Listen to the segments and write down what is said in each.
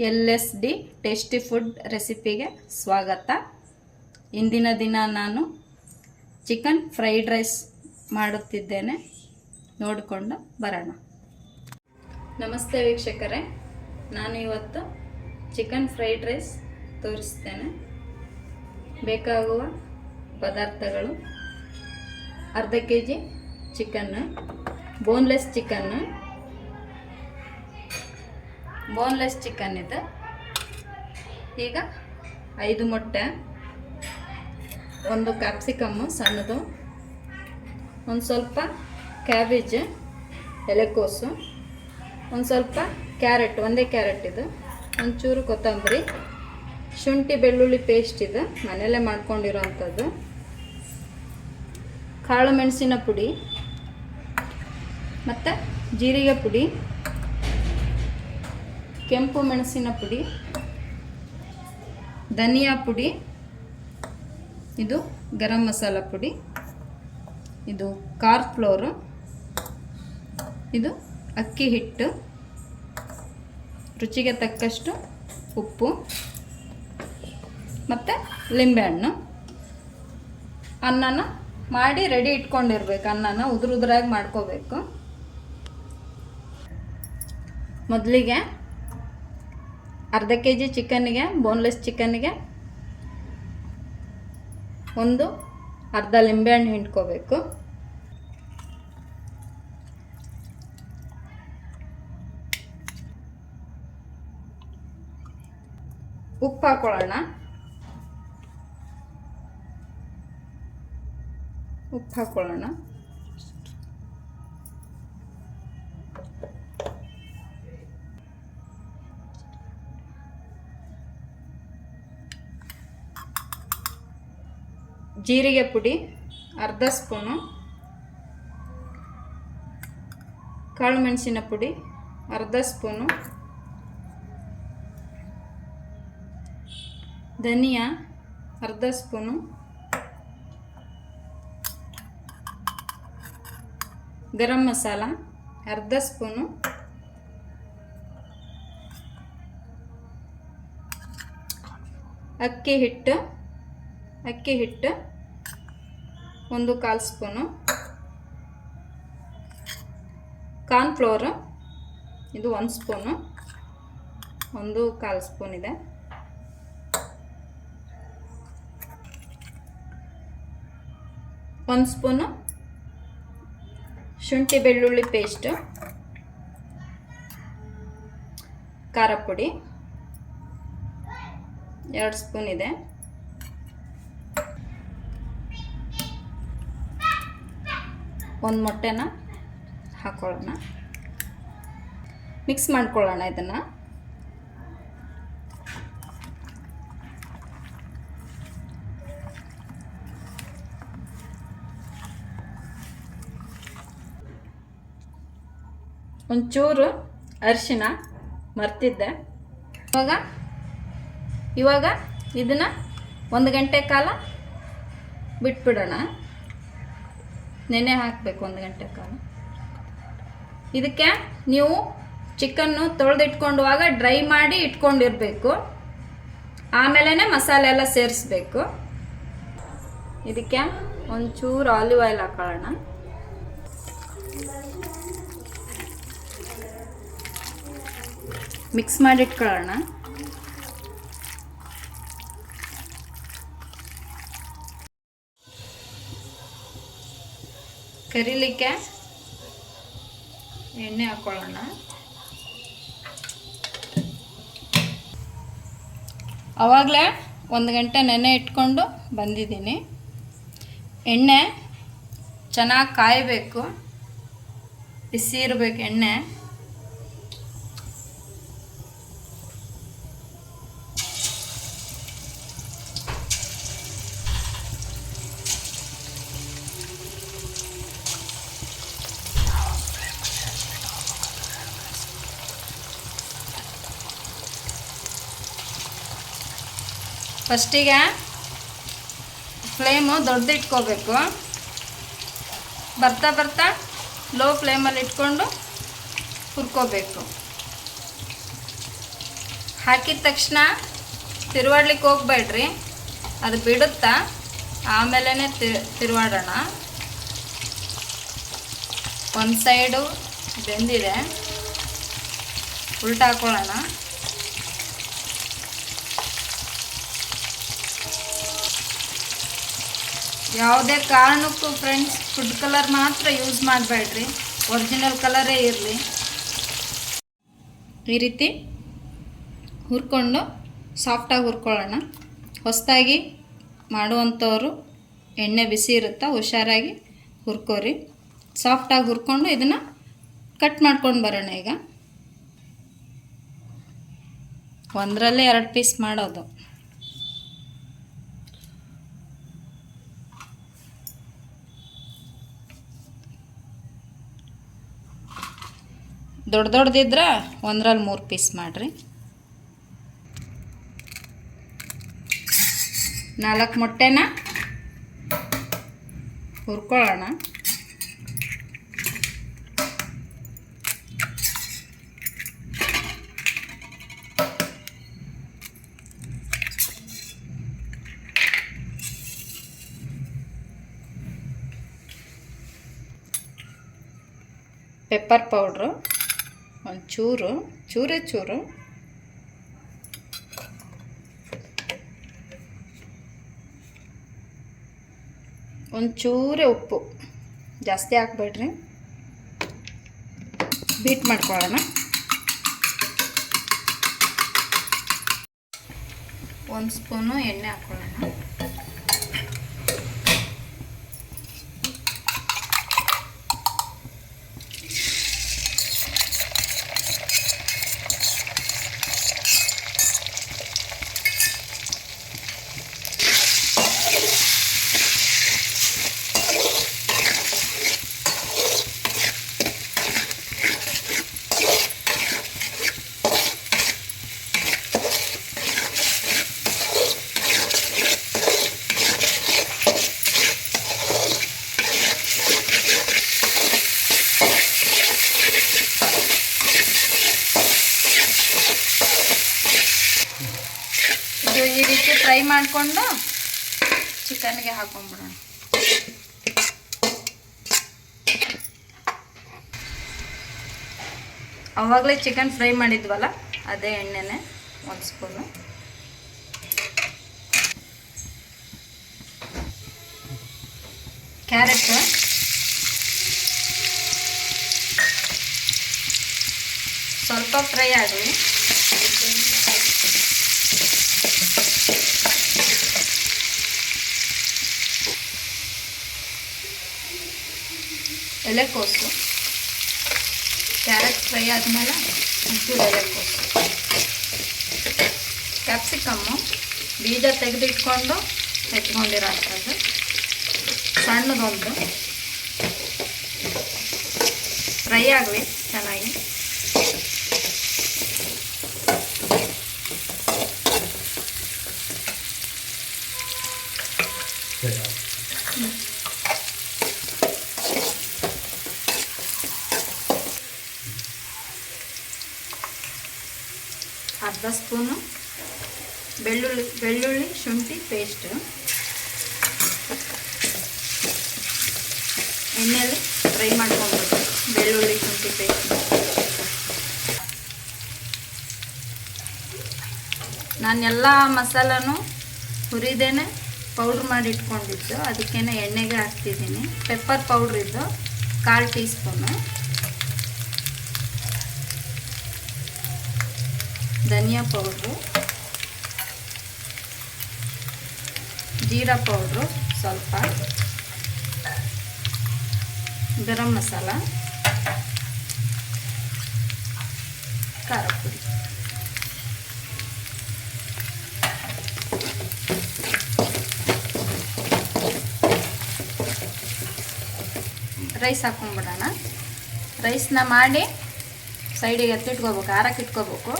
LSD tasty food ರೆಸಿಪಿಗೆ ಸ್ವಾಗತ. ಇಂದಿನ ದಿನ ನಾನು ಚಿಕನ್ ಫ್ರೈಡ್ ರೈಸ್ ಮಾಡುತ್ತಿದ್ದೇನೆ, ನೋಡಿಕೊಂಡು ಬರೋಣ. ನಮಸ್ತೆ ವೀಕ್ಷಕರೇ, ನಾನು ಇವತ್ತು ಚಿಕನ್ ಫ್ರೈಡ್ ರೈಸ್ ತೋರಿಸ್ತೇನೆ. ಬೇಕಾಗುವ ಪದಾರ್ಥಗಳು: ಅರ್ಧ kg ಚಿಕನ್ನು, ಬೋನ್ಲೆಸ್ ಚಿಕನ್ ಇದೆ. ಈಗ 5 ಮೊಟ್ಟೆ, ಒಂದು ಕ್ಯಾಪ್ಸಿಕಮ್ಮು ಸಣ್ಣದು, ಒಂದು ಸ್ವಲ್ಪ ಕ್ಯಾಬೇಜ್ ಎಲೆಕೋಸು, ಒಂದು ಸ್ವಲ್ಪ ಕ್ಯಾರೆಟ್, ಒಂದೇ ಕ್ಯಾರೆಟ್ ಇದು, ಒಂಚೂರು ಕೊತ್ತಂಬರಿ, ಶುಂಠಿ ಬೆಳ್ಳುಳ್ಳಿ ಪೇಸ್ಟ್ ಇದು ಮನೆಯಲ್ಲೇ ಮಾಡ್ಕೊಂಡಿರೋವಂಥದ್ದು, ಕಾಳು ಮೆಣಸಿನ ಪುಡಿ ಮತ್ತು ಜೀರಿಗೆ ಪುಡಿ, ಕೆಂಪು ಮೆಣಸಿನ ಪುಡಿ, ಧನಿಯಾ ಪುಡಿ, ಇದು ಗರಂ ಮಸಾಲ ಪುಡಿ, ಇದು ಕಾರ್ನ್ ಫ್ಲೋರು, ಇದು ಅಕ್ಕಿ ಹಿಟ್ಟು, ರುಚಿಗೆ ತಕ್ಕಷ್ಟು ಉಪ್ಪು ಮತ್ತು ಲಿಂಬೆಹಣ್ಣು. ಅನ್ನನ ಮಾಡಿ ರೆಡಿ ಇಟ್ಕೊಂಡಿರ್ಬೇಕು. ಅನ್ನನ ಉದುರಾಗಿ ಮಾಡ್ಕೋಬೇಕು. ಮೊದಲಿಗೆ ಅರ್ಧ kg ಚಿಕನ್ನಿಗೆ, ಬೋನ್ಲೆಸ್ ಚಿಕನ್ನಿಗೆ ಒಂದು ಅರ್ಧ ಲಿಂಬೆಹಣ್ಣು ಹಿಂಡ್ಕೋಬೇಕು. ಉಪ್ಪು ಹಾಕೊಳ್ಳೋಣ. ಜೀರಿಗೆ ಪುಡಿ ಅರ್ಧ ಸ್ಪೂನು, ಕಾಳು ಮೆಣಸಿನ ಪುಡಿ ಅರ್ಧ ಸ್ಪೂನು, ಧನಿಯಾ ಅರ್ಧ ಸ್ಪೂನು, ಗರಂ ಮಸಾಲ ಅರ್ಧ ಸ್ಪೂನು, ಅಕ್ಕಿ ಹಿಟ್ಟು 1/4 ಸ್ಪೂನು, ಕಾರ್ನ್ ಫ್ಲೋರ್ ಇದು 1 ಸ್ಪೂನು, 1/4 ಸ್ಪೂನ್ ಇದೆ, ಒಂದು ಸ್ಪೂನು ಶುಂಠಿ ಬೆಳ್ಳುಳ್ಳಿ ಪೇಸ್ಟ್, ಖಾರ ಪುಡಿ 2 ಸ್ಪೂನ್ ಇದೆ, ಒಂದು ಮೊಟ್ಟೆನ ಹಾಕೊಳ್ಳೋಣ. ಮಿಕ್ಸ್ ಮಾಡ್ಕೊಳ್ಳೋಣ ಇದನ್ನು. ಒಂಚೂರು ಅರಿಶಿನ ಮರ್ತಿದ್ದೆ. ಇವಾಗ ಇದನ್ನು 1 ಗಂಟೆ ಕಾಲ ಬಿಟ್ಬಿಡೋಣ. ನೆನೆ ಹಾಕಬೇಕು 1 ಗಂಟೆ ಕಾಲ. ಇದಕ್ಕೆ ನೀವು ಚಿಕನ್ನು ತೊಳೆದಿಟ್ಕೊಂಡುವಾಗ ಡ್ರೈ ಮಾಡಿ ಇಟ್ಕೊಂಡಿರಬೇಕು. ಆಮೇಲೆ ಮಸಾಲೆ ಎಲ್ಲ ಸೇರಿಸ್ಬೇಕು. ಇದಕ್ಕೆ ಒಂಚೂರು ಆಲಿವ್ ಆಯಿಲ್ ಹಾಕೊಳ್ಳೋಣ. ಮಿಕ್ಸ್ ಮಾಡಿ ಇಟ್ಕೊಳ್ಳೋಣ. ಕರಿಲಿಕ್ಕೆ ಎಣ್ಣೆ ಹಾಕೊಳ್ಳೋಣ. ಆವಾಗಲೇ 1 ಗಂಟೆ ನೆನೆ ಇಟ್ಕೊಂಡು ಬಂದಿದ್ದೀನಿ. ಎಣ್ಣೆ ಚೆನ್ನಾಗಿ ಕಾಯಬೇಕು, ಬಿಸಿ ಇರಬೇಕು ಎಣ್ಣೆ. ಫಸ್ಟಿಗೆ ಫ್ಲೇಮು ದೊಡ್ಡದಿಟ್ಕೋಬೇಕು. ಬರ್ತಾ ಬರ್ತಾ ಲೋ ಫ್ಲೇಮಲ್ಲಿ ಇಟ್ಕೊಂಡು ಹುರ್ಕೋಬೇಕು. ಹಾಕಿದ ತಕ್ಷಣ ತಿರುವಾಡ್ಲಿಕ್ಕೆ ಹೋಗ್ಬೇಡ್ರಿ, ಅದು ಬಿಡುತ್ತಾ ಆಮೇಲೆ ತಿರುವಾಡೋಣ. ಒಂದು ಸೈಡು ಬೆಂದಿದೆ, ಉಲ್ಟಾ ಹಾಕೊಳ್ಳೋಣ. ಯಾವುದೇ ಕಾರಣಕ್ಕೂ ಫ್ರೆಂಡ್ಸ್ ಫುಡ್ ಕಲರ್ ಮಾತ್ರ ಯೂಸ್ ಮಾಡಬೇಡ್ರಿ, ಒರಿಜಿನಲ್ ಕಲರೇ ಇರಲಿ. ಈ ರೀತಿ ಹುರ್ಕೊಂಡು ಸಾಫ್ಟಾಗಿ ಹುರ್ಕೊಳ್ಳೋಣ. ಹೊಸದಾಗಿ ಮಾಡುವಂಥವ್ರು ಎಣ್ಣೆ ಬಿಸಿ ಇರುತ್ತಾ, ಹುಷಾರಾಗಿ ಹುರ್ಕೋರಿ. ಸಾಫ್ಟಾಗಿ ಹುರ್ಕೊಂಡು ಇದನ್ನು ಕಟ್ ಮಾಡ್ಕೊಂಡು ಬರೋಣ. ಈಗ ಒಂದರಲ್ಲೇ 2 ಪೀಸ್ ಮಾಡೋದು. ದೊಡ್ಡದಿದ್ರೆ ಒಂದರಲ್ಲಿ 3 ಪೀಸ್ ಮಾಡಿರಿ. 4 ಮೊಟ್ಟೆನ ಹುರ್ಕೊಳ್ಳೋಣ. ಪೆಪ್ಪರ್ ಪೌಡ್ರು ಒಂಚೂರು, ಚೂರು, ಒಂಚೂರೇ ಉಪ್ಪು, ಜಾಸ್ತಿ ಹಾಕ್ಬೇಡ್ರಿ. ಬೀಟ್ ಮಾಡ್ಕೊಳ್ಳೋಣ. 1 ಸ್ಪೂನು ಎಣ್ಣೆ ಹಾಕ್ಕೊಳ್ಳೋಣ. ಈ ರೀತಿ ಫ್ರೈ ಮಾಡಿಕೊಂಡು ಚಿಕನ್ಗೆ ಹಾಕೊಂಡ್ಬಿಡೋಣ. ಆವಾಗಲೇ ಚಿಕನ್ ಫ್ರೈ ಮಾಡಿದ್ವಲ್ಲ, ಅದೇ ಎಣ್ಣೆನೆ 1 ಸ್ಪೂನು. ಕ್ಯಾರೆಟ್ ಸ್ವಲ್ಪ ಫ್ರೈ ಆಗಲಿ. ಎಲೆಕೋಸು, ಕ್ಯಾರೆಟ್ ಫ್ರೈ ಆದಮೇಲೆ ಒಂಚೂರು ಎಲೆಕೋಸು, ಕ್ಯಾಪ್ಸಿಕಮ್ಮು ಬೀಜ ತೆಗೆದಿಟ್ಕೊಂಡು ಹೆಚ್ಕೊಂಡಿರೋಂಥದ್ದು ಸಣ್ಣದೊಂದು. ಫ್ರೈ ಆಗಲಿ ಚೆನ್ನಾಗಿ. ಅರ್ಧ ಸ್ಪೂನು ಬೆಳ್ಳುಳ್ಳಿ ಶುಂಠಿ ಪೇಸ್ಟ್ ಎಣ್ಣೆಯಲ್ಲಿ ಫ್ರೈ ಮಾಡ್ಕೊಬೇಕು. ಬೆಳ್ಳುಳ್ಳಿ ಶುಂಠಿ ಪೇಸ್ಟ್ ನಾನೆಲ್ಲ ಮಸಾಲನೂ ಹುರಿದೇನೆ ಪೌಡ್ರ್ ಮಾಡಿ ಇಟ್ಕೊಂಡಿದ್ದು, ಅದಕ್ಕೇ ಎಣ್ಣೆಗೆ ಹಾಕ್ತಿದ್ದೀನಿ. ಪೆಪ್ಪರ್ ಪೌಡ್ರ್ ಇದ್ದು 1/4 ಟೀ ಸ್ಪೂನು, ಧನಿಯಾ ಪೌಡ್ರು, ಜೀರಾ ಪೌಡ್ರು ಸ್ವಲ್ಪ, ಗರಂ ಮಸಾಲ, ಖಾರ ಪುಡಿ. ರೈಸ್ ಹಾಕೊಂಡ್ಬಿಡೋಣ. ರೈಸ್ನ ಮಾಡಿ ಸೈಡಿಗೆ ಎತ್ತಿಟ್ಕೋಬೇಕು, ಆರಕ್ಕೆ ಇಟ್ಕೋಬೇಕು.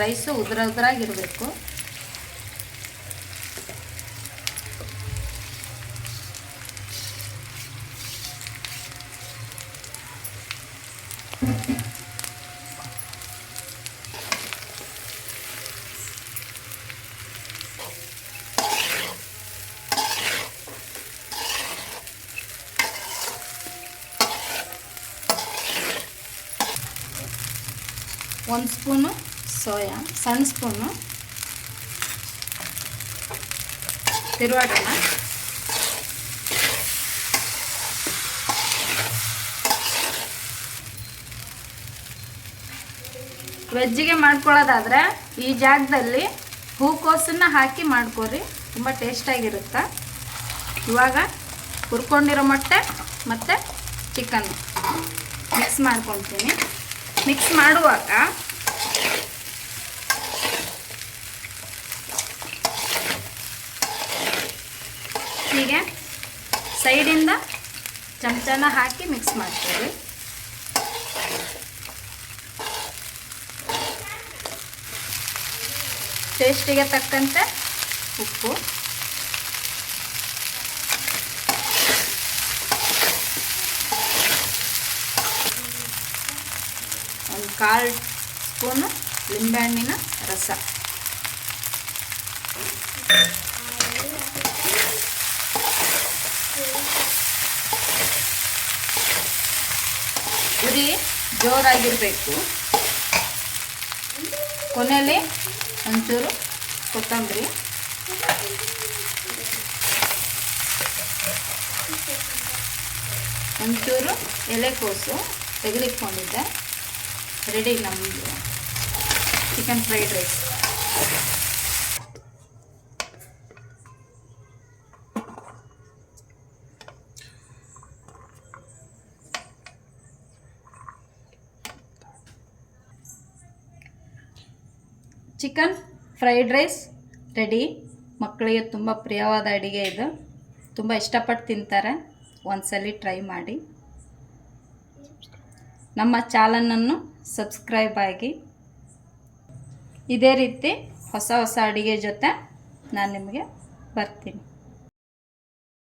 ರೈಸು ಉದ್ರಾಗಿರಬೇಕು. 1 ಸ್ಪೂನು ಸೋಯಾ, ಸಣ್ಣ ಸ್ಪೂನು. ತಿರುವಾಡೋಣ. ವೆಜ್ಜಿಗೆ ಮಾಡ್ಕೊಳ್ಳೋದಾದರೆ ಈ ಜಾಗದಲ್ಲಿ ಹೂಕೋಸನ್ನು ಹಾಕಿ ಮಾಡ್ಕೊರಿ, ತುಂಬ ಟೇಸ್ಟಾಗಿರುತ್ತೆ. ಇವಾಗ ಹುರ್ಕೊಂಡಿರೋ ಮೊಟ್ಟೆ ಮತ್ತು ಚಿಕನ್ ಮಿಕ್ಸ್ ಮಾಡ್ಕೊತೀನಿ. ಮಿಕ್ಸ್ ಮಾಡುವಾಗ ಹೀಗೆ ಸೈಡಿಂದ ಚಮಚನ ಹಾಕಿ ಮಿಕ್ಸ್ ಮಾಡ್ತೀವಿ. ಟೇಸ್ಟಿಗೆ ತಕ್ಕಂತೆ ಉಪ್ಪು, ಒಂದು 1/4 ಸ್ಪೂನು ಲಿಂಬೆಹಣ್ಣಿನ ರಸ, ಉರಿ ಜೋರಾಗಿರಬೇಕು. ಕೊನೆಯಲ್ಲಿ ಒಂಚೂರು ಕೊತ್ತಂಬರಿ, ಒಂಚೂರು ಎಲೆಕೋಸು ತೆಗೆದಿಟ್ಕೊಂಡಿದ್ದೆ. ರೆಡಿ ನಮ್ಮದು chicken fried rice. Chicken fried rice ready. ಮಕ್ಕಳಿಗೆ ತುಂಬ ಪ್ರಿಯವಾದ ಅಡುಗೆ ಇದು, ತುಂಬ ಇಷ್ಟಪಟ್ಟು ತಿಂತಾರೆ. ಒಂದ್ಸಲಿ ಟ್ರೈ ಮಾಡಿ. ನಮ್ಮ ಚಾನಲನ್ನು ಸಬ್ಸ್ಕ್ರೈಬ್ ಆಗಿ. ಇದೇ ರೀತಿ ಹೊಸ ಹೊಸ ಅಡುಗೆ ಜೊತೆ ನಾನು ನಿಮಗೆ ಬರ್ತೀನಿ.